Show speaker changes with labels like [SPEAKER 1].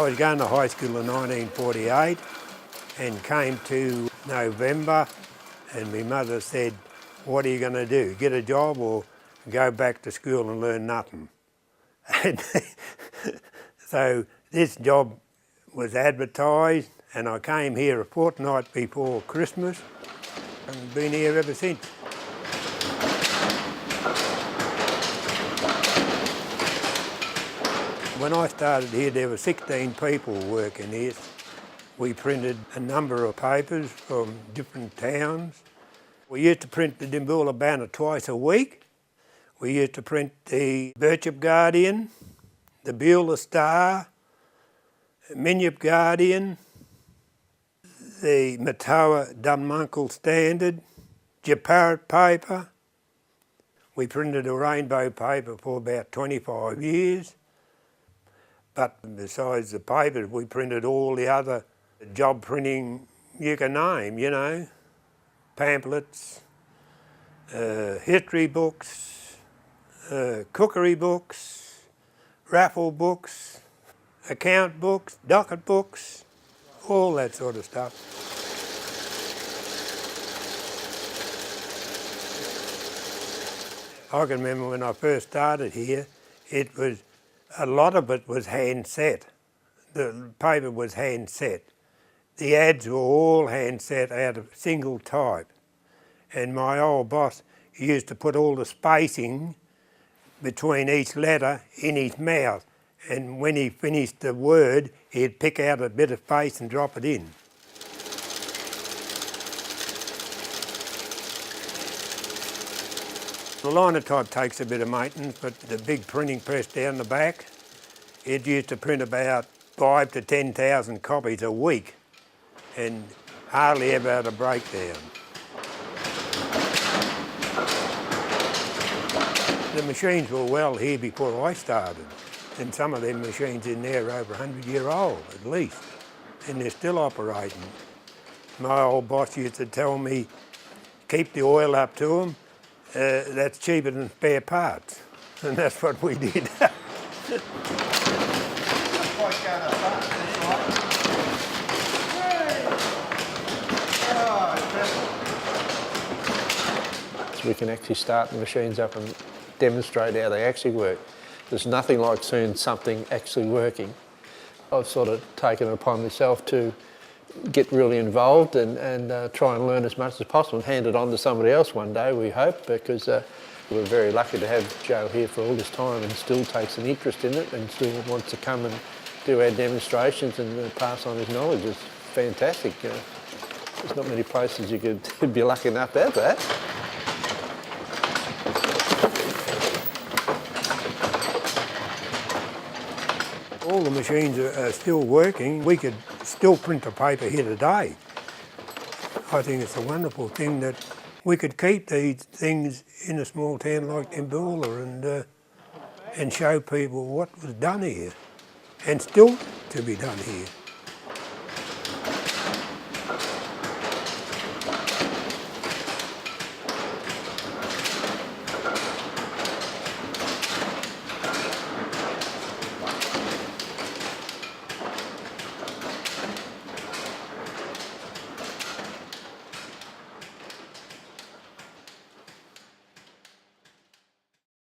[SPEAKER 1] was going to high school in 1948 and came to November, and my mother said, "What are you going to do, get a job or go back to school and learn nothing?" And so this job was advertised, and I came here a fortnight before Christmas and been here ever since. When I started here, there were 16 people working here. We printed a number of papers from different towns. We used to print the Dimboola Banner twice a week. We used to print the Birchip Guardian, the Beulah Star, Minyip Guardian, the Matoa Dunmunkle Standard, Japarrit paper. We printed a rainbow paper for about 25 years. But besides the papers, we printed all the other job printing you can name, you know, pamphlets, history books, cookery books, raffle books, account books, docket books, all that sort of stuff. I can remember when I first started here, a lot of it was hand set. The paper was hand set. The ads were all hand set out of single type. And my old boss used to put all the spacing between each letter in his mouth. And when he finished the word, he'd pick out a bit of space and drop it in. The linotype takes a bit of maintenance, but the big printing press down the back, it used to print about 5,000 to 10,000 copies a week and hardly ever had a breakdown. The machines were well here before I started, and some of them machines in there are over 100-year-old at least, and they're still operating. My old boss used to tell me, keep the oil up to them, that's cheaper than spare parts, and that's what we did.
[SPEAKER 2] We can actually start the machines up and demonstrate how they actually work. There's nothing like seeing something actually working. I've sort of taken it upon myself to get really involved and try and learn as much as possible and hand it on to somebody else one day, we hope, because we're very lucky to have Joe here for all this time and still takes an interest in it and still wants to come and do our demonstrations and pass on his knowledge. It's fantastic. There's not many places you could be lucky enough to have that.
[SPEAKER 1] All the machines are still working. We could still print the paper here today. I think it's a wonderful thing that we could keep these things in a small town like Dimboola and show people what was done here and still to be done here.